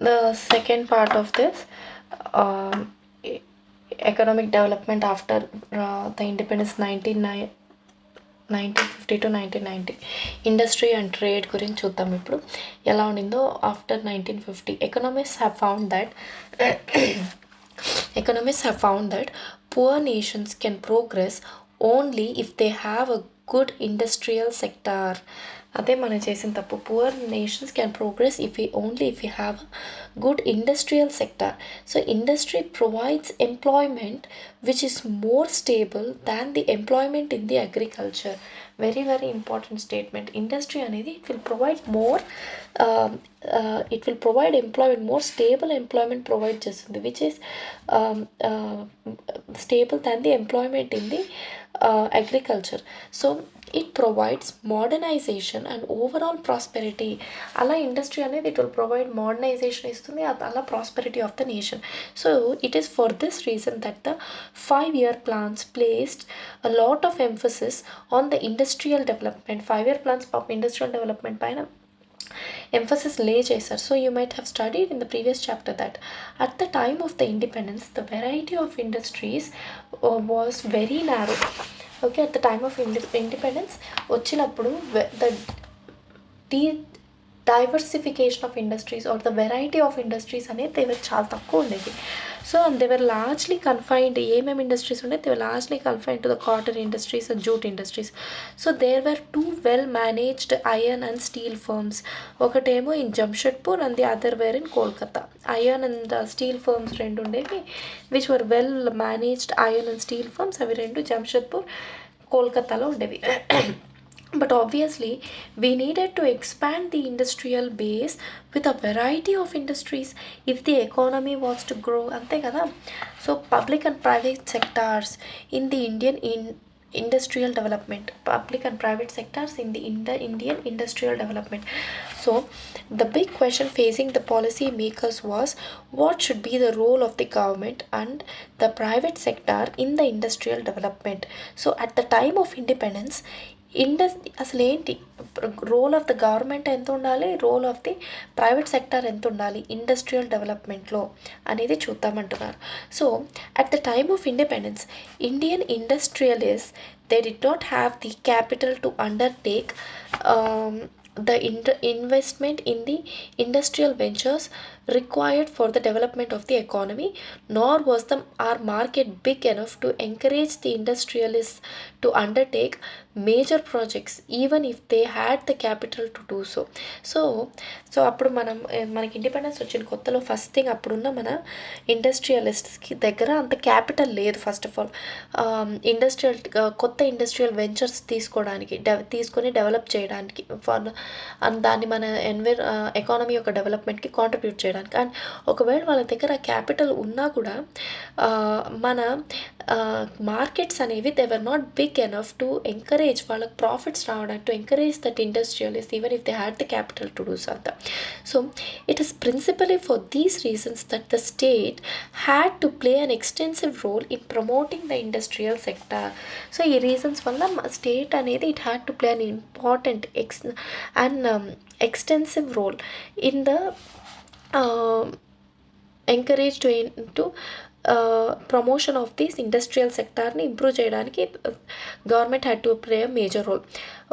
The second part of this, um, e- economic development after the independence 1950 to 1990, industry and trade గురించి చూద్దాం. ఇప్పుడు ఎలా ఉండిందో after 1950, economists have found that poor nations can progress only if they have a good industrial sector. అదే మనం చేసిన తప్పు. Poor nations can progress if we have a good industrial sector. So industry provides employment which is more stable than the employment in the agriculture. Very very important statement. Industry అనేది it will provide employment, more stable employment provide చేస్తుంది, which is um, uh, stable than the employment in the agriculture. So it provides modernization and overall prosperity. అలా industry అనేది it will provide modernization ఇస్తుంది, అలా prosperity of the nation. So it is for this reason that the 5-year plans placed a lot of emphasis on the industrial development. 5-year plans of industrial development పైన emphasis lay చేశారు. So you might have studied in the previous chapter that at the time of the independence the variety of industries was very narrow. Okay, at the time of independence వచ్చినప్పుడు the diversification of industries or the variety of industries అనేది they were చాలా తక్కువ ఉండేది. So they were largely confined. ఏమేమి industries ఉండేది? They were largely confined to the cotton industries and jute industries. So there were 2 well managed iron and steel firms. ఒకటేమో in Jamshedpur and the other were in Kolkata. Iron and steel firms రెండు ఉండేవి, which were well managed iron and steel firms. అవి రెండు జంషెడ్పూర్, కోల్కతాలో ఉండేవి. But obviously we needed to expand the industrial base with a variety of industries if the economy was to grow, ante kada. So public and private sectors in the industrial development, public and private sectors in the Indian industrial development. So the big question facing the policy makers was what should be the role of the government and the private sector in the industrial development. So at the time of independence, అసలు ఏంటి role of the government ఎంత ఉండాలి, role of the private sector ఎంత ఉండాలి industrial డెవలప్మెంట్లో అనేది చూద్దామంటున్నారు. So at the time of independence Indian industrialist they did not have the capital to undertake the investment in the industrial ventures required for the development of the economy, nor was our market big enough to encourage the industrialists to undertake major projects even if they had the capital to do so. So అప్పుడు మనకి independence వచ్చిన కొత్తలో first thing అప్పుడున్న మన ఇండస్ట్రియలిస్ట్స్కి దగ్గర అంత capital లేదు. First of all కొత్త ఇండస్ట్రియల్ వెంచర్స్ తీసుకొని డెవలప్ చేయడానికి, దాన్ని మన ఎకానమీ యొక్క డెవలప్మెంట్కి కాంట్రిబ్యూట్ చేయడానికి. అండ్ ఒకవేళ వాళ్ళ దగ్గర క్యాపిటల్ ఉన్నా కూడా మన మార్కెట్స్ అనేవి they were not big enough to encourage వాళ్ళకి ప్రాఫిట్స్ రావడానికి, to encourage that industrialist even if they had the capital to do something. So it is principally for these reasons that the state had to play an extensive role in promoting the industrial sector. So ఈ reasons వల్ల state అనేది it had to play an important and extensive role in the encourage to promotion of this industrial sector ni improve cheyadaniki government had to play a major role.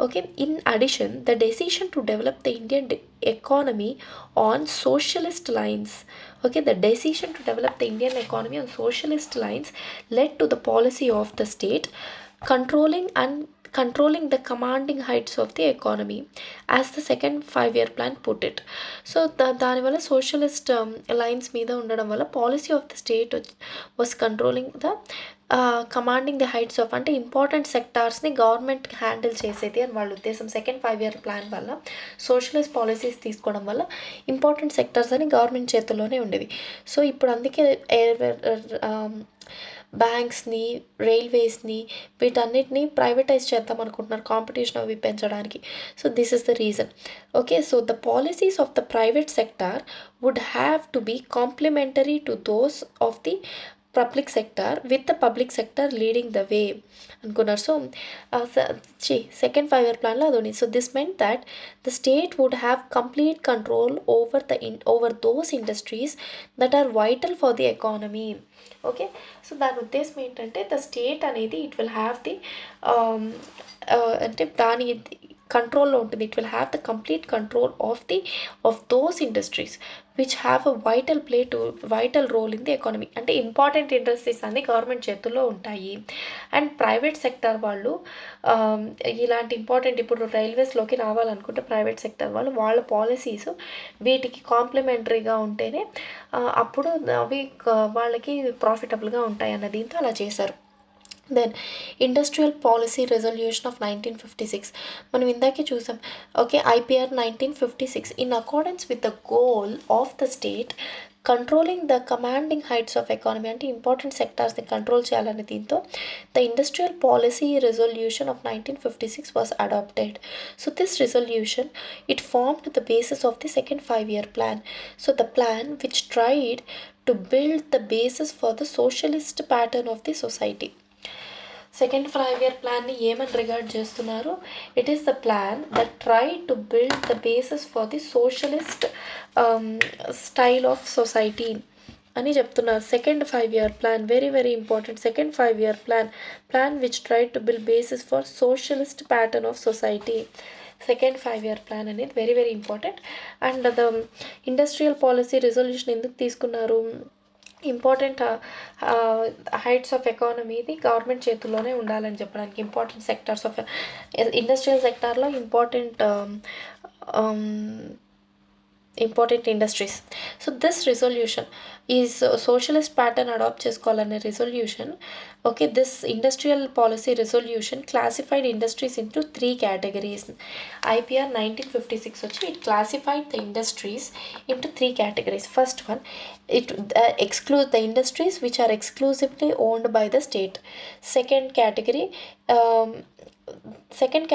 Okay, in addition the decision to develop the Indian economy on socialist lines, okay, the decision to develop the Indian economy on socialist lines led to the policy of the state controlling the commanding heights of the economy as the second 5-year plan put it. So దానివల్ల socialist lines మీద ఉండడం వల్ల policy of the state was controlling the commanding the heights of, అంటే important సెక్టార్స్ని government handle చేసేది అని వాళ్ళ ఉద్దేశం. Second 5-year plan వల్ల సోషలిస్ట్ పాలసీస్ తీసుకోవడం వల్ల ఇంపార్టెంట్ సెక్టార్స్ అని గవర్నమెంట్ చేతుల్లోనే ఉండేవి. సో ఇప్పుడు అందుకే బ్యాంక్స్ని, రైల్వేస్ని, వీటన్నిటిని ప్రైవేటైజ్ చేద్దాం అనుకుంటున్నారు కాంపిటీషన్ అవి పెంచడానికి. So this is the reason. Okay, so the policies of the private sector would have to be complementary to those of the public sector with the public sector leading the way అనుకున్నారు. So second 5 year ప్లాన్లో అది ఉంది. So this మెంట్ that the state would have complete control over those industries that are vital for the economy. Okay, so దాని ఉద్దేశం ఏంటంటే the state అనేది it will have the అంటే దాని కంట్రోల్లో ఉంటుంది. It will have the complete control of those industries which have a vital role in the economy. అంటే important industries అన్నీ గవర్నమెంట్ చేతుల్లో ఉంటాయి. అండ్ ప్రైవేట్ సెక్టార్ వాళ్ళు ఇలాంటి ఇంపార్టెంట్ ఇప్పుడు రైల్వేస్లోకి రావాలనుకుంటే ప్రైవేట్ సెక్టార్ వాళ్ళు వాళ్ళ పాలసీస్ వీటికి కాంప్లిమెంటరీగా ఉంటేనే అప్పుడు అవి వాళ్ళకి ప్రాఫిటబుల్గా ఉంటాయి అన్న దీంతో అలా చేశారు. Then industrial policy resolution of 1956 మనం ఇందాకే చూసాం. Okay, IPR 1956 in accordance with the goal of the state controlling the commanding heights of economy, అంటే ఇంపార్టెంట్ సెక్టార్స్ని కంట్రోల్ చేయాలనే దీంతో the industrial policy resolution of 1956 was adopted. So this resolution it formed the basis of the second 5 year plan. So the plan which tried to build the basis for the socialist pattern of the society. Second 5 year ప్లాన్ని ఏమని regard చేస్తున్నారు? It is the plan that try to build the basis for the socialist style of society అని చెప్తున్నారు. Second 5 year plan very very important. Second 5 year plan which try to build basis for socialist pattern of society. Second 5 year plan అనేది very very important. And the industrial policy resolution ఎందుకు తీసుకున్నారు? Important heights of ఎకానమీది government చేతుల్లోనే ఉండాలని చెప్పడానికి. Important sectors of industrial సెక్టార్లో important industries. So this resolution is socialist pattern adopt చేసుకోవాలనే resolution. Okay, this industrial policy resolution classified industries into 3 categories. IPR 1956 వచ్చి it classified the industries into 3 categories. First one, it excludes the industries which are exclusively owned by the state. Second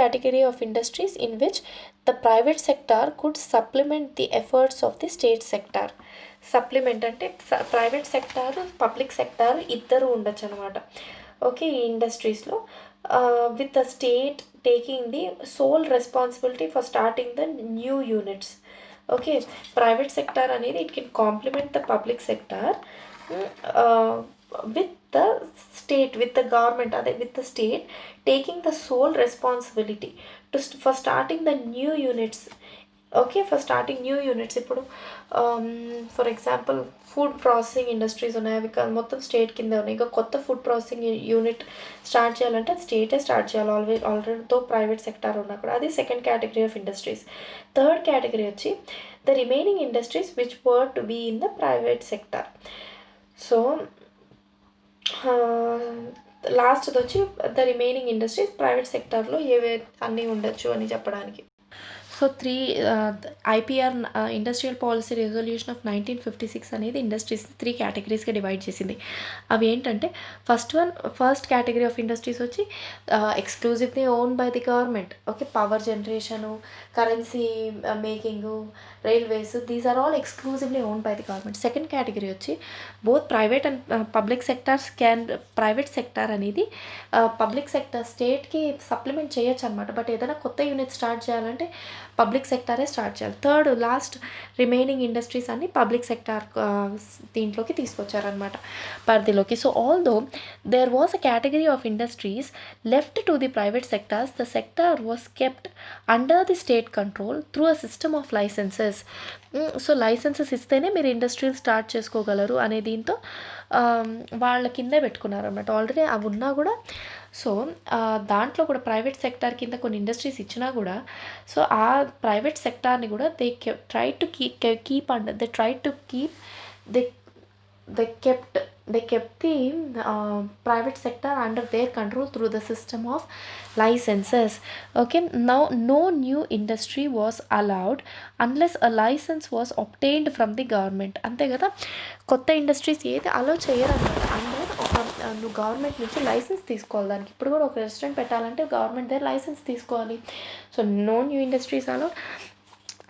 category of industries in which the private sector could supplement the efforts of the state sector. Supplement అంటే private sector public sector ఇద్దరు ఉండొచ్చు అనమాట. Okay, ఈ ఇండస్ట్రీస్లో with the state taking the sole responsibility for starting the new units. Okay, private sector అనేది it can complement the public sector with the state, with the government, అదే with the state taking the sole responsibility for starting the new units. Okay, for starting new units. ఇప్పుడు for example food processing industries ఉన్నాయి, అవి మొత్తం state కింద ఉన్నాయి. ఇంకా కొత్త food processing unit start చేయాలంటే స్టేటే స్టార్ట్ చేయాలి. ఆల్రెడీతో ప్రైవేట్ సెక్టార్ ఉన్నా కూడా. అది second category of industries. Third category వచ్చి the remaining industries which were to be in the private sector. So లాస్ట్ది వచ్చి ద రిమైనింగ్ ఇండస్ట్రీస్ ప్రైవేట్ సెక్టార్లో ఏవే అన్నీ ఉండొచ్చు అని చెప్పడానికి. So IPR industrial policy resolution of 1956 అనేది ఇండస్ట్రీస్ 3 categories డివైడ్ చేసింది. అవి ఏంటంటే ఫస్ట్ కేటగిరీ ఆఫ్ ఇండస్ట్రీస్ వచ్చి exclusively own by the government. Okay, power generation, currency making, railways, these are all exclusively own by the government. Second category వచ్చి both private and public sectors private sector అనేది public sector స్టేట్కి supplement చేయొచ్చు అనమాట. But ఏదైనా కొత్త unit start చేయాలంటే public సెక్టారే start చేయాలి. థర్డ్ లాస్ట్ రిమైనింగ్ ఇండస్ట్రీస్ అన్ని పబ్లిక్ సెక్టార్ దీంట్లోకి తీసుకొచ్చారనమాట, పరిధిలోకి. So although there was a category of industries left to the private sectors, the sector was kept under the state control through a system of licences. So licences ఇస్తేనే మీరు ఇండస్ట్రీలు start చేసుకోగలరు అనే దీంతో వాళ్ళ కిందే పెట్టుకున్నారు అన్నమాట. ఆల్రెడీ అవి ఉన్నా కూడా. సో దాంట్లో కూడా ప్రైవేట్ సెక్టార్ కింద కొన్ని ఇండస్ట్రీస్ ఇచ్చినా కూడా, సో ఆ ప్రైవేట్ సెక్టార్ని కూడా they try to keep under they try to keep they kept the private sector under their control through the system of licenses. Okay, now no new industry was allowed unless a license was obtained from the government. అంతే కదా, కొత్త industries ఏది అలో చేయరన్నమాట. అందరూ నువ్వు government నుంచి licence తీసుకోవాలి దానికి. ఇప్పుడు కూడా ఒక రెస్టారెంట్ పెట్టాలంటే గవర్నమెంట్ దగ్గర లైసెన్స్ తీసుకోవాలి. So no new industries allow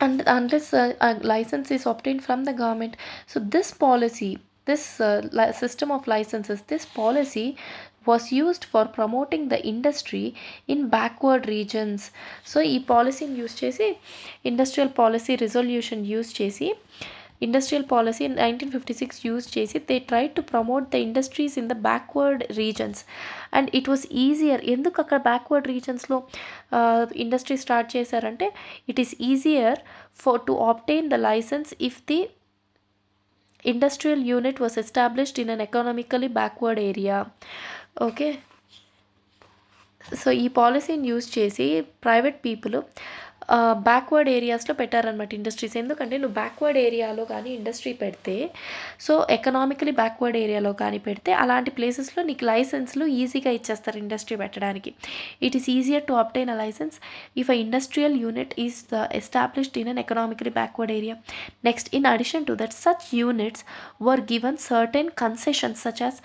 and unless a license is obtained from the government. So this policy this system of licenses, this policy was used for promoting the industry in backward regions. So ఈ పాలసీని use చేసి industrial policy resolution use చేసి industrial policy 1956 use చేసి they try to promote the industries in the backward regions. And it was easier. ఎందుకు అక్కడ backward రీజన్స్లో industry start చేశారంటే it is easier for to obtain the licence if ది industrial unit was established in an economically backward area. Okay, so ఈ పాలసీని use చేసి private people backward ఏరియాస్లో పెట్టారనమాట ఇండస్ట్రీస్. ఎందుకంటే నువ్వు బ్యాక్వర్డ్ ఏరియాలో కానీ ఇండస్ట్రీ పెడితే, సో ఎకనామికలీ బ్యాక్వర్డ్ ఏరియాలో కానీ పెడితే అలాంటి ప్లేసెస్లో నీకు లైసెన్స్లు ఈజీగా ఇచ్చేస్తారు ఇండస్ట్రీ పెట్టడానికి. It is easier to obtain a licence if a industrial unit is established in an economically backward area. Next, in addition to that, such units were given certain concessions such as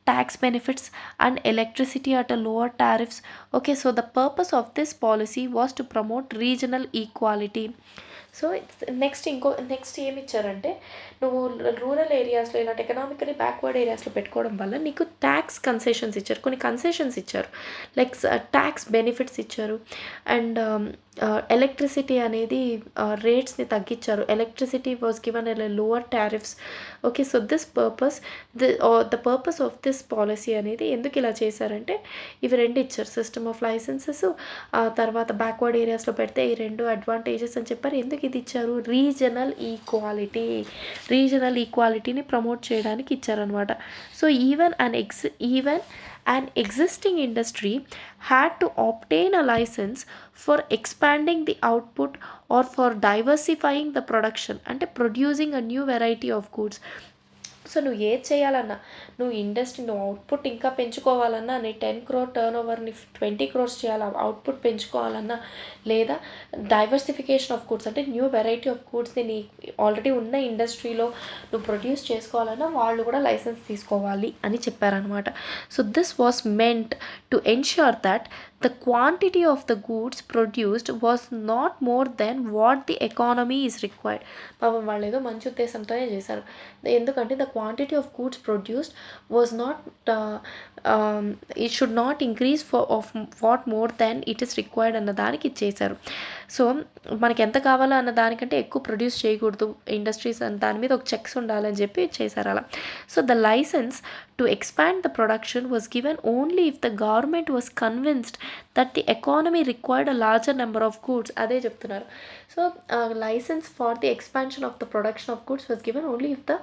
tax benefits and electricity at a lower tariffs. Okay, so the purpose of this policy was to promote regional equality. So next ఏమి ఇచ్చారంటే, నువ్వు rural ఏరియాస్లో ఇలాంటి economically backward ఏరియాస్లో పెట్టుకోవడం వల్ల నీకు tax concessions ఇచ్చారు, కొన్ని కన్సెషన్స్ ఇచ్చారు, లైక్ ట్యాక్స్ బెనిఫిట్స్ ఇచ్చారు. అండ్ ఎలక్ట్రిసిటీ అనేది రేట్స్ని తగ్గించారు. Electricity was given a lower tariffs. Okay, so this purpose the purpose of this policy అనేది ఎందుకు ఇలా చేశారంటే ఇవి రెండు ఇచ్చారు, సిస్టమ్ ఆఫ్ లైసెన్సెస్, తర్వాత బ్యాక్వర్డ్ ఏరియాస్లో పెడితే ఈ రెండు అడ్వాంటేజెస్ అని చెప్పారు. ఎందుకు ఇది ఇచ్చారు? రీజనల్ ఈక్వాలిటీని ప్రమోట్ చేయడానికి ఇచ్చారనమాట. So even an existing industry had to obtain a license for expanding the output or for diversifying the production, అంటే producing a new variety of goods. So నువ్వు ఏది చేయాలన్నా, నువ్వు అవుట్పుట్ ఇంకా పెంచుకోవాలన్నా, నీ 10 crore టర్న్ ఓవర్ని 20 crores చేయాలా, అవుట్పుట్ పెంచుకోవాలన్నా, లేదా diversification of goods అంటే న్యూ వెరైటీ ఆఫ్ గూడ్స్ని నీ ఆల్రెడీ ఉన్న ఇండస్ట్రీలో నువ్వు ప్రొడ్యూస్ చేసుకోవాలన్నా వాళ్ళు కూడా లైసెన్స్ తీసుకోవాలి అని చెప్పారనమాట. So this was meant to ensure that the quantity of the goods produced was not more than what the economy is required. పాపం వాళ్ళు ఏదో మంచి ఉద్దేశంతోనే చేశారు. ఎందుకంటే the quantity of goods produced was not it should not increase of what more than it is required అన్న దానికి ఇచ్చేశారు. సో మనకి ఎంత కావాలో అన్న దానికంటే ఎక్కువ ప్రొడ్యూస్ చేయకూడదు ఇండస్ట్రీస్ అని, దాని మీద ఒక చెక్స్ ఉండాలని చెప్పి చేశారు అలా. So the licence to expand the production was given only if the government was convinced that the economy required a larger number of goods. అదే చెప్తున్నారు. So licence for the expansion of the production of goods was given only if the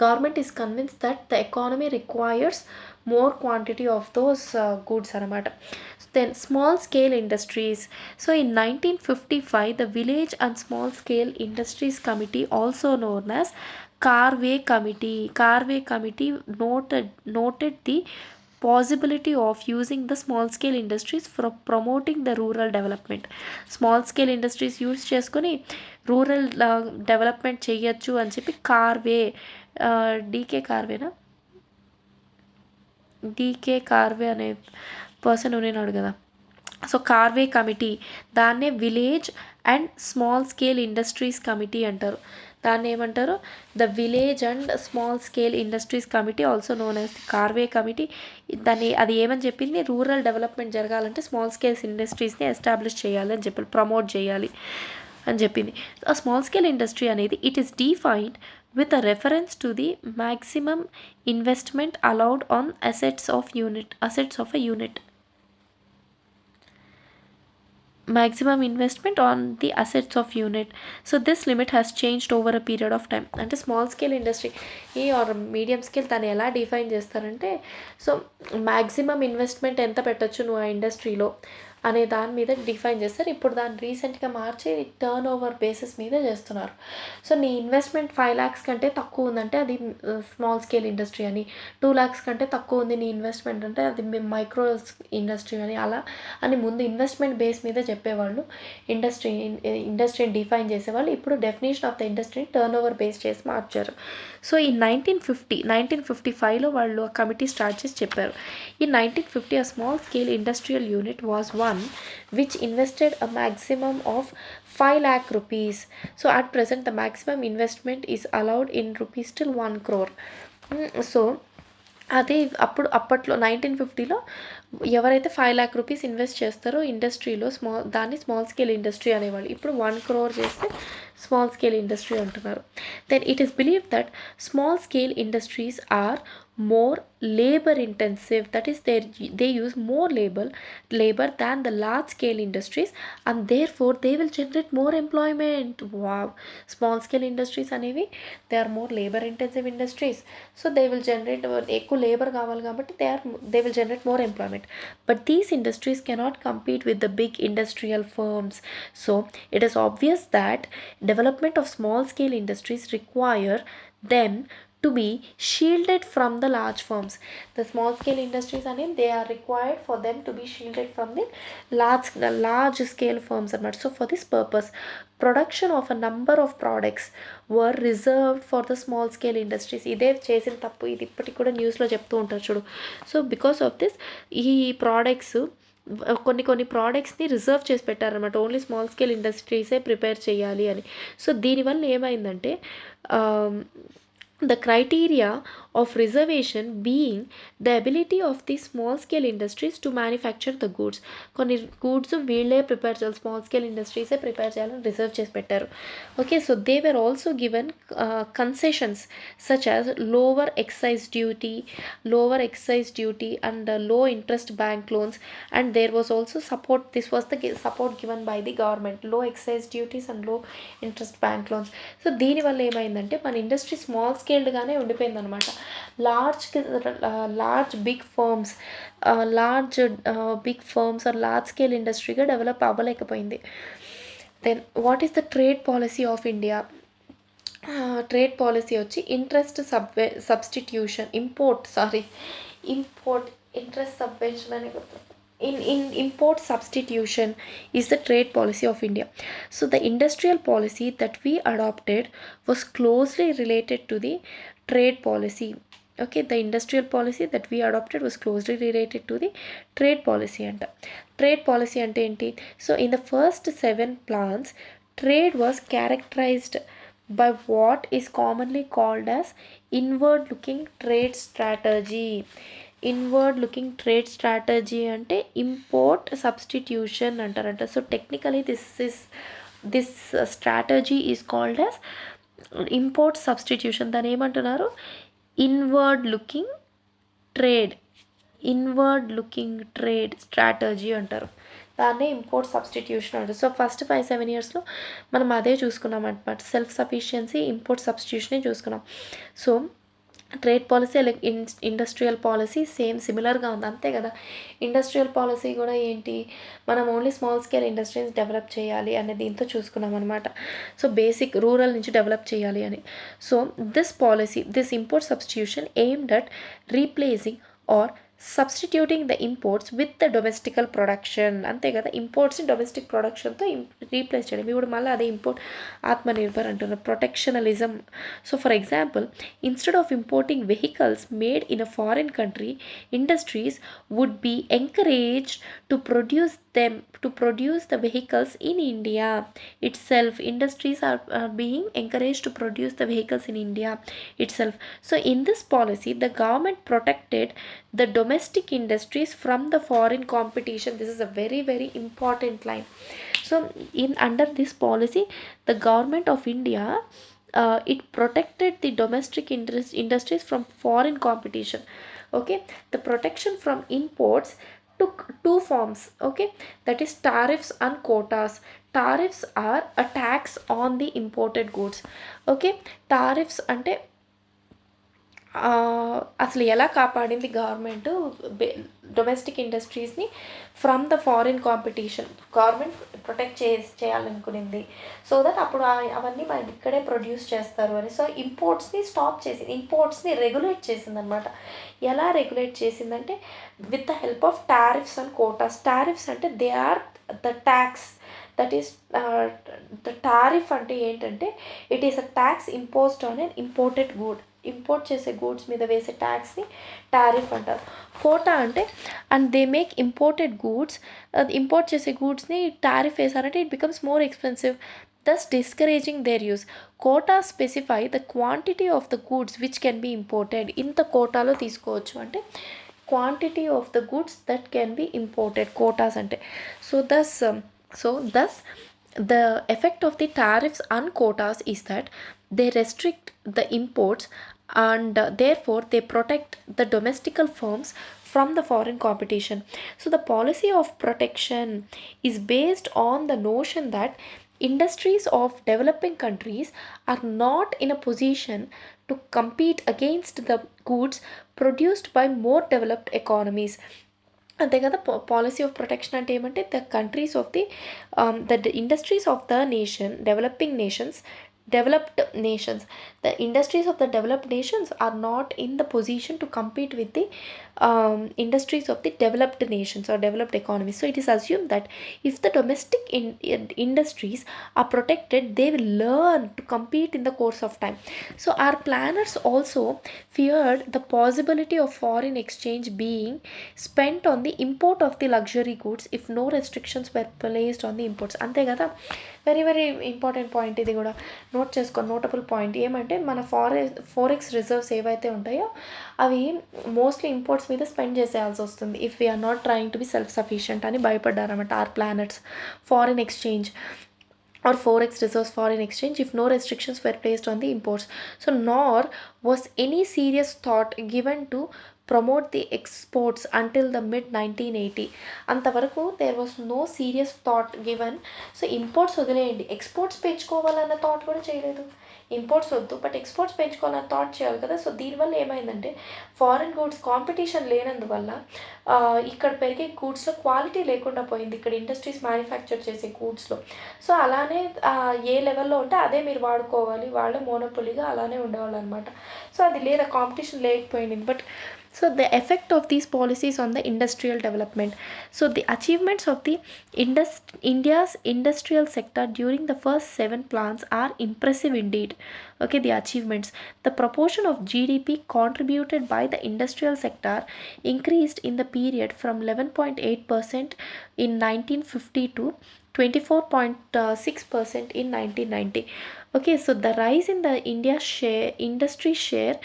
government is convinced that the economy requires more quantity of those goods అనమాట. Then small scale industries. So in 1955 the Village and Small Scale Industries Committee, also known as Carway Committee noted the possibility of using the small scale industries for promoting the rural development. Small scale industries use చేసుకొని rural development చేయొచ్చు అని చెప్పి DK Karvy అనే person ఉన్నాడు కదా. So Karvy committee, దాన్నే village and small scale industries committee అంటారు. దాన్ని ఏమంటారు? The village and small scale industries committee, also known as the Karvy committee. అది ఏమని చెప్పింది? రూరల్ డెవలప్మెంట్ జరగాలంటే స్మాల్ స్కేల్స్ ఇండస్ట్రీస్ని ఎస్టాబ్లిష్ చేయాలి అని చెప్పి, ప్రమోట్ చేయాలి అని చెప్పింది. ఆ స్మాల్ స్కేల్ ఇండస్ట్రీ అనేది it is defined with a reference to the maximum investment allowed on assets of a unit. Maximum investment on the assets of unit. So this limit has changed over a period of time. అంటే small scale industry are medium scale దాన్ని ఎలా define చేస్తారంటే, so maximum investment ఎంత పెట్టచ్చు నువ్వు ఆ ఇండస్ట్రీలో అనే దాని మీద డిఫైన్ చేస్తారు. ఇప్పుడు దాన్ని రీసెంట్గా మార్చి టర్న్ ఓవర్ బేసిస్ మీద చేస్తున్నారు. సో నీ ఇన్వెస్ట్మెంట్ 5 lakhs కంటే తక్కువ ఉందంటే అది స్మాల్ స్కేల్ ఇండస్ట్రీ అని, 2 lakhs కంటే తక్కువ ఉంది నీ ఇన్వెస్ట్మెంట్ అంటే అది మైక్రో ఇండస్ట్రీ అని, అలా అని ముందు ఇన్వెస్ట్మెంట్ బేస్ మీద చెప్పేవాళ్ళు, ఇండస్ట్రీని డిఫైన్ చేసేవాళ్ళు. ఇప్పుడు డెఫినేషన్ ఆఫ్ ద ఇండస్ట్రీని టర్న్ ఓవర్ బేస్ చేసి మార్చారు. సో ఈ 1955లో వాళ్ళు ఆ కమిటీ స్టార్ట్ చేసి చెప్పారు. In 1950 a small scale industrial unit was one which invested a maximum of 5 lakh rupees. So at present the maximum investment is allowed in rupees till 1 crore. So అదే అప్పట్లో 1950లో ఎవరైతే 5,00,000 rupees invest చేస్తారో ఇండస్ట్రీలో దాన్ని small scale industry అనేవాళ్ళు. ఇప్పుడు 1 crore చేస్తే small scale industry అంటున్నారు. Then it is believe that small scale industries are more labor intensive, that is they use more labor than the large scale industries, and therefore they will generate more employment. Wow, small scale industries అనేవి they are more labor intensive industries, so they will generate ఎక్కువ labour కావాలి కాబట్టి they will generate more employment, but these industries cannot compete with the big industrial firms. So it is obvious that development of small scale industries require them to be shielded from the large firms. The small scale industries అనేవి they are required for them to be shielded from the large scale firms అన్నమాట. So for this purpose production of a number of products were reserved for the small scale industries. ఇదే చేసిన తప్పు, ఇది ఇప్పటికి కూడా న్యూస్లో చెప్తూ ఉంటారు చూడు. సో బికాస్ ఆఫ్ దిస్ ఈ ప్రోడక్ట్స్ కొన్ని ప్రోడక్ట్స్ని రిజర్వ్ చేసి పెట్టారనమాట, ఓన్లీ స్మాల్ స్కేల్ ఇండస్ట్రీసే ప్రిపేర్ చేయాలి అని. సో దీనివల్ల ఏమైందంటే the criteria of reservation being the ability of the small scale industries to manufacture the goods. కొన్ని గూడ్స్ వీళ్ళే ప్రిపేర్ చేయాలి, స్మాల్ స్కేల్ ఇండస్ట్రీసే ప్రిపేర్ చేయాలని రిజర్వ్ చేసి పెట్టారు. Okay, so they were also given concessions such as lower excise duty and low interest bank loans, and there was also support. This was the support given by the government, low excise duties and low interest bank loans. So దీనివల్ల ఏమైందంటే మన industry small స్కేల్డ్గానే ఉండిపోయిందనమాట. Large big firms or large scale ఇండస్ట్రీగా develop అవ్వలేకపోయింది. Then what is the trade policy of India? Trade policy వచ్చి interest substitution interest subvention అని import substitution is the trade policy of India. So the industrial policy that we adopted was closely related to the trade policy. Okay, the industrial policy that we adopted was closely related to the trade policy. And trade policy ante enti? So in the first 7 plans, trade was characterized by what is commonly called as inward looking trade strategy. Inward looking trade strategy అంటే import substitution అంటారంట. So technically this strategy is called as import substitution. దాన్ని ఏమంటున్నారు? Inward looking trade strategy అంటారు. దాన్నే import substitution అంటారు. So first 5-7 yearsలో మనం అదే చూసుకున్నాం అనమాట, సెల్ఫ్ సఫిషియన్సీ, ఇంపోర్ట్ సబ్స్టిట్యూషనే చూసుకున్నాం. So trade policy industrial policy same సిమిలర్గా ఉంది, అంతే కదా. ఇండస్ట్రియల్ పాలసీ కూడా ఏంటి, మనం only small scale industries develop చేయాలి అనే దీంతో చూసుకున్నాం అనమాట. సో బేసిక్ రూరల్ నుంచి డెవలప్ చేయాలి అని. So this import substitution aimed at replacing or substituting the imports with the domestical production, అంతే కదా. ఇంపోర్ట్స్ని డొమెస్టిక్ ప్రొడక్షన్తో రీప్లేస్ చేయడం. ఇప్పుడు మళ్ళీ అదే ఇంపోర్ట్ ఆత్మనిర్భర్ అంటున్నారు, protectionism. So for example, instead of importing vehicles made in a foreign country, industries would be encouraged to produce the vehicles in India itself. Industries are being encouraged to produce the vehicles in India itself. So in this policy, the government protected the domestic industries from the foreign competition. This is a very, very important line. So under this policy, the government of India it protected the domestic industries from foreign competition. Okay, the protection from imports took 2 forms. Okay, that is tariffs and quotas. Tariffs are a tax on the imported goods. Okay, tariffs అంటే అసలు ఎలా కాపాడింది government domestic ఇండస్ట్రీస్ని from the foreign competition? Government protect చేయాలనుకునింది, so that అప్పుడు అవన్నీ మనం ఇక్కడే ప్రొడ్యూస్ చేస్తారు అని. సో ఇంపోర్ట్స్ని స్టాప్ చేసింది, ఇంపోర్ట్స్ని రెగ్యులేట్ చేసింది అనమాట. ఎలా రెగ్యులేట్ చేసిందంటే with the help of tariffs and quotas. Tariffs అంటే they are the tax, that is the tariff అంటే ఏంటంటే it is a tax imposed on an imported good. Import చేసే గూడ్స్ మీద వేసే ట్యాక్స్ని టారిఫ్ అంటారు. కోటా అంటే and they make imported goods, import చేసే గూడ్స్ని టారిఫ్ వేసారంటే it becomes more expensive. thus discouraging their use. Quotas specify the quantity of the goods which can be imported. ఇంత కోటాలో తీసుకోవచ్చు అంటే quantity of the goods that can be imported, quotas ante. So thus the effect of the tariffs and quotas is that they restrict the imports, and therefore they protect the domestical firms from the foreign competition. So the policy of protection is based on the notion that industries of developing countries are not in a position to compete against the goods produced by more developed economies. అంతే కదా. Policy of protection అంటే ఏమంటే the countries of the industries of the nation, developed nations, the industries of the developed nations are not in the position to compete with the industries of the developed nations or developed economies. So it is assumed that if the domestic industries are protected, they will learn to compete in the course of time. So our planners also feared the possibility of foreign exchange being spent on the import of the luxury goods if no restrictions were placed on the imports. అంతే కదా. Very very important point ఇది కూడా note చేసుకో. Notable point ఏమంటే మన forex reserves ఏవైతే ఉంటాయో అవి మోస్ట్లీ ఇంపోర్ట్స్ మీద స్పెండ్ చేసేయాల్సి వస్తుంది if we're not trying to be self sufficient అని భయపడ్డారన్నమాట or planets. Foreign exchange or forex reserves foreign exchange if no restrictions were placed on the imports. So nor was any serious thought given to promote the exports until the mid 1980. అంతవరకు there was no serious thought given. So imports వదిలేయండి, exports పెంచుకోవాలన్న thought కూడా చేయలేదు. Imports వద్దు but exports పెంచుకోవాలని thought చేయాలి కదా. So దీనివల్ల ఏమైందంటే ఫారిన్ గూడ్స్ కాంపిటీషన్ లేనందువల్ల ఇక్కడ పెరిగే గూడ్స్లో క్వాలిటీ లేకుండా పోయింది, ఇక్కడ ఇండస్ట్రీస్ మ్యానుఫ్యాక్చర్ చేసే గూడ్స్లో. సో అలానే ఏ లెవెల్లో ఉంటే అదే మీరు వాడుకోవాలి, వాళ్ళే మోనోపొలీగా అలానే ఉండేవాళ్ళు అనమాట. సో అది లేదా కాంపిటీషన్ లేకపోయింది. But so the effect of these policies on the industrial development. So the achievements of the India's industrial sector during the first 7 plans are impressive indeed. Okay, the achievements. The proportion of GDP contributed by the industrial sector increased in the period from 11.8% in 1950 to 24.6% in 1990. Okay, so the rise in the industry share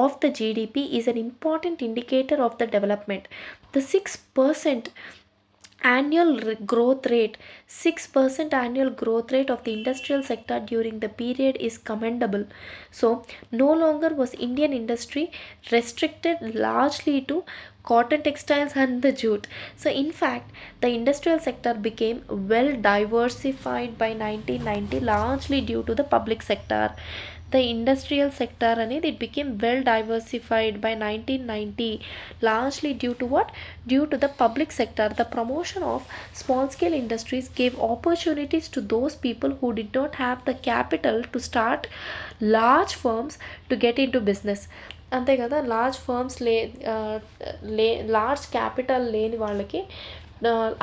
of the GDP is an important indicator of the development. The 6% annual growth rate 6% annual growth rate of the industrial sector during the period is commendable. So no longer was Indian industry restricted largely to cotton, textiles and the jute. So in fact the industrial sector became well diversified by 1990, largely due to the public sector. The industrial sector అనేది it became well diversified by 1990, largely due to what? Due to the public sector. The promotion of small scale industries gave opportunities to those people who did not have the capital to start large firms to get into business. అంతే కదా. Large firms large capital లేని వాళ్ళకి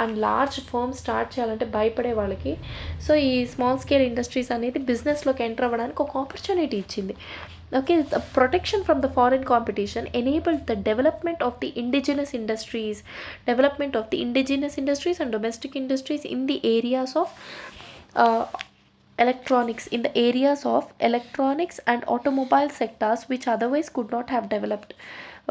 and large firms start చేయాలంటే భయపడే వాళ్ళకి so ఈ small scale industries అనేది బిజినెస్లోకి enter అవ్వడానికి ఒక ఆపర్చునిటీ ఇచ్చింది. Okay, the protection from the foreign competition enabled the development of the indigenous industries and domestic industries in the areas of electronics and automobile sectors which otherwise could not have developed.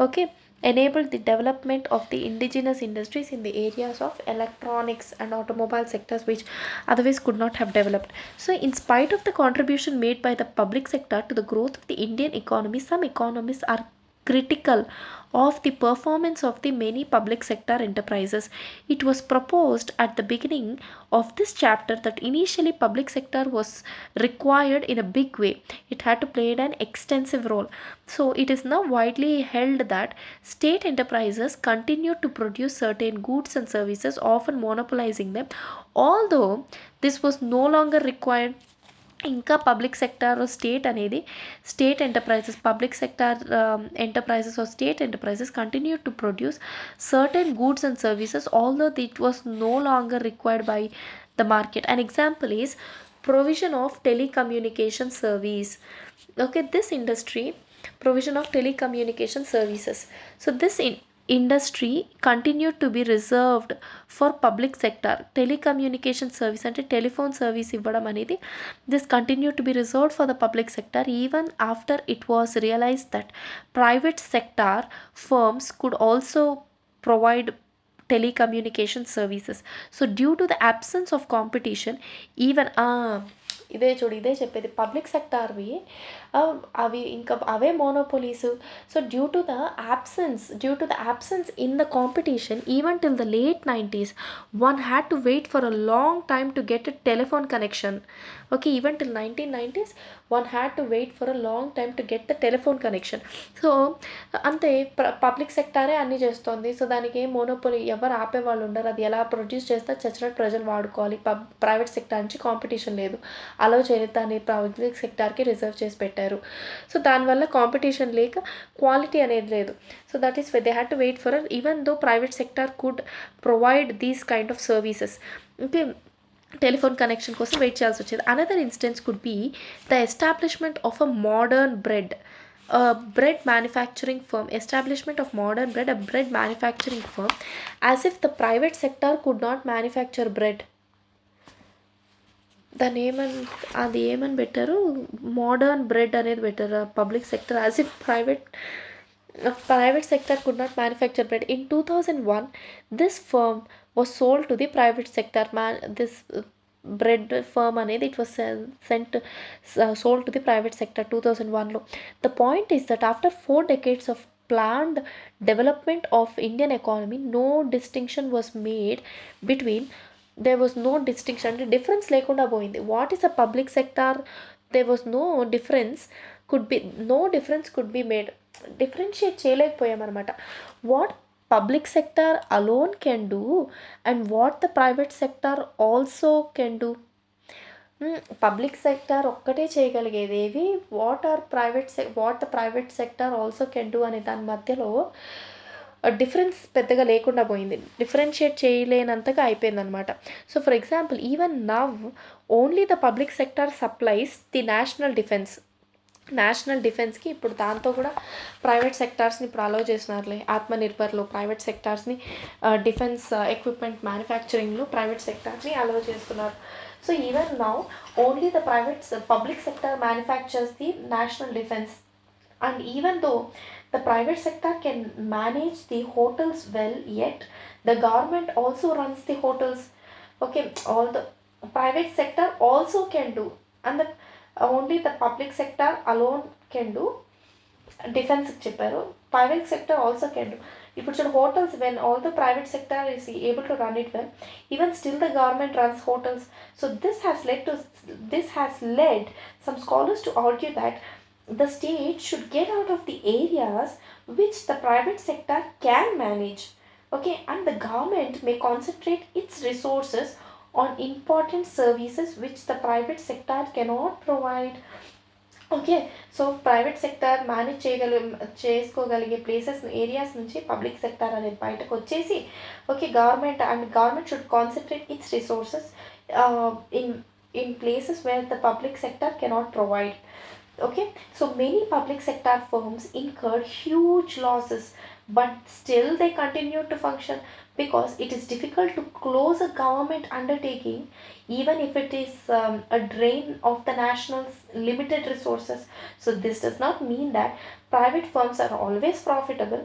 Okay, enabled the development of the indigenous industries in the areas of electronics and automobile sectors which otherwise could not have developed. So in spite of the contribution made by the public sector to the growth of the Indian economy, some economists are critical of the performance of the many public sector enterprises. It was proposed at the beginning of this chapter that initially public sector was required in a big way. It had to play an extensive role. So it is now widely held that state enterprises continue to produce certain goods and services, often monopolizing them, although this was no longer required. ఇంకా public sector state అనేది state enterprises public sector enterprises or state enterprises continue to produce certain goods and services although it was no longer required by the market. An example is provision of telecommunication service. Okay, this industry provision of telecommunication services. So this industry continued to be reserved for public sector. Telecommunication service అంటే telephone service ఇవ్వడం అనేది this continue to be reserved for the public sector even after it was realise that private sector firms could also provide telecommunication services. So due to the absence of competition, even ఇదే చూడు ఇదే చెప్పేది public సెక్టార్వి అవి ఇంకా అవే monopolies. So due to the absence in the competition, even till the late 90s one had to wait for a long time to get a telephone connection. Okay, even till 1990s one had to wait for a long time to get the telephone connection. So అంతే public సెక్టారే అన్నీ చేస్తుంది. So దానికి ఏం monopoly ఎవరు ఆపేవాళ్ళు ఉండరు. అది ఎలా produce చేస్తే చచ్చినట్టు ప్రజలు వాడుకోవాలి. ప్రైవేట్ సెక్టార్ నుంచి కాంపిటీషన్ లేదు, అలౌ చేయలేదు, దాన్ని పబ్లిక్ సెక్టార్కి రిజర్వ్ చేసి పెట్టారు. సో దానివల్ల కాంపిటీషన్ లేక క్వాలిటీ అనేది లేదు. So that is they had to wait for even though private sector could provide these kind of services. Okay, telephone connection కోసం వెయిట్ చేయాల్సి వచ్చేది. Another instance could be the establishment of a modern bread manufacturing firm, establishment of modern bread, a bread manufacturing firm, as if the private sector could not manufacture bread. దాన్ని అది ఏమని పెట్టారు, modern bread అనేది పెట్టారు public sector, as if private sector could not manufacture bread. In 2001 this firm was sold to the private sector. This bread firm అనేది it was sold to the private sector 2001లో. The point is that after 4 decades of planned development of Indian economy, no distinction was made between, there was no distinction అంటే difference లేకుండా పోయింది. What is a public sector, there was no difference could be made. Differentiate చేయలేకపోయామన్నమాట. What public sector alone can do and what the private sector also can do. Public sector ఒక్కటే చేయగలిగేదేవి, what the private sector also can do అనే దాని మధ్యలో difference పెద్దగా లేకుండా పోయింది, differentiate చేయలేనంతగా అయిపోయిందనమాట. So for example even now only the public sector supplies the national డిఫెన్స్కి ఇప్పుడు దాంతో కూడా ప్రైవేట్ సెక్టార్స్ని ఇప్పుడు అలౌ చేసినారులే. ఆత్మనిర్భర్లో ప్రైవేట్ సెక్టార్స్ని, డిఫెన్స్ ఎక్విప్మెంట్ మ్యానుఫ్యాక్చరింగ్లో ప్రైవేట్ సెక్టార్స్ని అలౌ చేస్తున్నారు. So even now only the public sector manufactures the national defence. And even though the private sector can manage the hotels well, yet the government also runs the hotels. Okay, all the private sector also can do, and only the public sector alone can do. Defense చెప్పారు, private sector also can do. ఇప్పుడు చూడు hotels, when all the private sector is able to run it well, even still the government runs hotels. So this has led some scholars to argue that the state should get out of the areas which the private sector can manage. Okay, and the government may concentrate its resources on important services which the private sector cannot provide. Okay, so private sector manage చేసుకోగలిగే areas నుంచి public sector అనేది బయటకు వచ్చేసి, okay, government should concentrate it's resources in places where the public sector cannot provide. Okay, so many public sector firms incurred huge losses, but still they continue to function because it is difficult to close a government undertaking even if it is a drain of the national's limited resources. So this does not mean that private firms are always profitable.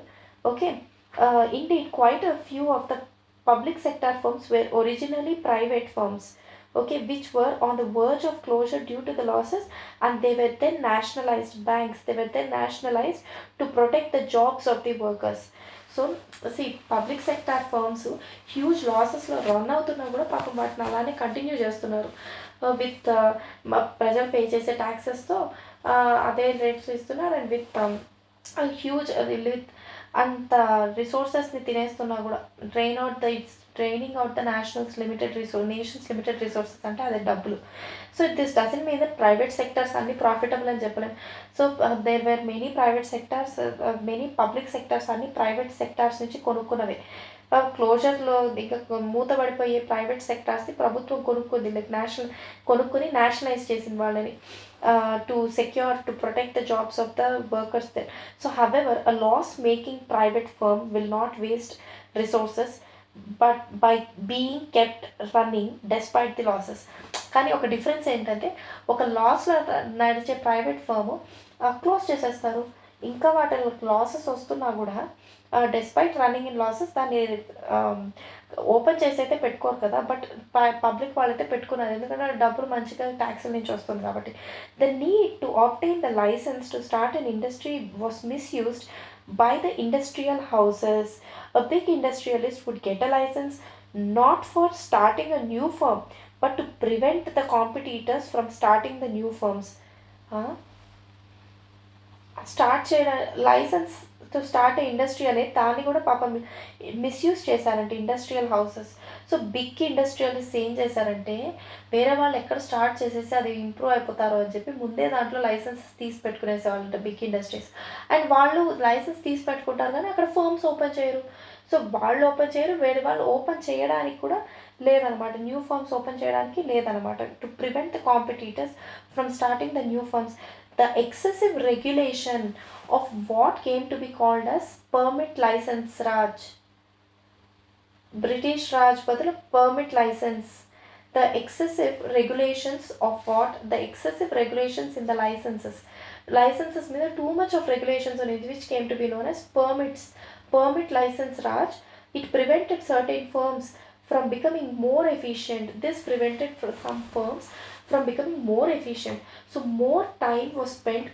Okay, indeed quite a few of the public sector firms were originally private firms, okay, which were on the verge of closure due to the losses, and they were then nationalized to protect the jobs of the workers. So see, public sector firms huge losses లో run అవుతున్నా కూడా పాపం వాటిని అలానే continue చేస్తున్నారు with ప్రజలు pay చేసే ట్యాక్సెస్తో అదే రేట్స్ ఇస్తున్నారు, అండ్ విత్ హ్యూజ్ విత్ అంత రిసోర్సెస్ని తినేస్తున్నా కూడా draining out the nation's limited resources అంటే అదే డబ్బులు. So this doesn't mean that private sectors అన్ని ప్రాఫిటబుల్ అని చెప్పలేం. So there were many public sectors అన్ని ప్రైవేట్ సెక్టార్స్ నుంచి కొనుక్కున్నవే. క్లోజర్లో ఇంకా మూతబడిపోయే ప్రైవేట్ సెక్టార్స్ని ప్రభుత్వం కొనుక్కుంది, కొనుక్కుని నేషనలైజ్ చేసింది వాళ్ళని. to secure, to protect the jobs of the workers there. So, however, a loss-making private firm will not waste resources, but by being kept running despite the losses. కానీ ఒక difference ఏంటంటే ఒక లాస్లో నడిచే private firm close చేసేస్తారు. ఇంకా వాటి losses వస్తున్నా కూడా డెస్పైట్ రన్నింగ్ ఇన్ లాసెస్ దాన్ని ఓపెన్ చేసి అయితే పెట్టుకోరు కదా, బట్ పబ్లిక్ వాళ్ళైతే పెట్టుకున్నారు, ఎందుకంటే డబ్బులు మంచిగా ట్యాక్స్ల నుంచి వస్తుంది కాబట్టి. The need to obtain the licence to start an industry was misused by the industrial houses. A big industrialist would get a license not for starting a new firm but to prevent the competitors from starting the new firms. Huh? Start చేయడం licence to start industry అనేది దాన్ని కూడా పాపం misuse చేశారంటే industrial houses. So big industrialist ఏం చేశారంటే వేరే వాళ్ళు ఎక్కడ స్టార్ట్ చేసేసి అది ఇంప్రూవ్ అయిపోతారో అని చెప్పి ముందే దాంట్లో లైసెన్స్ తీసి పెట్టుకునేసేవాళ్ళంట బిగ్ ఇండస్ట్రీస్. అండ్ వాళ్ళు లైసెన్స్ తీసి పెట్టుకుంటారు కానీ అక్కడ ఫర్మ్స్ ఓపెన్ చేయరు. సో వాళ్ళు ఓపెన్ చేయరు, వేరే వాళ్ళు ఓపెన్ చేయడానికి కూడా లేదనమాట, న్యూ ఫర్మ్స్ ఓపెన్ చేయడానికి లేదనమాట. To prevent the competitors from starting the new firms, the excessive regulation of what came to be called as permit license Raj. British Raj బదులు permit license. The excessive regulations of what? The excessive regulations in the licenses. Licenses మీద too much of regulations on it, which came to be known as permits. Permit license Raj. It prevented certain firms from becoming more efficient. This prevented some firms from becoming more efficient. So more time was spent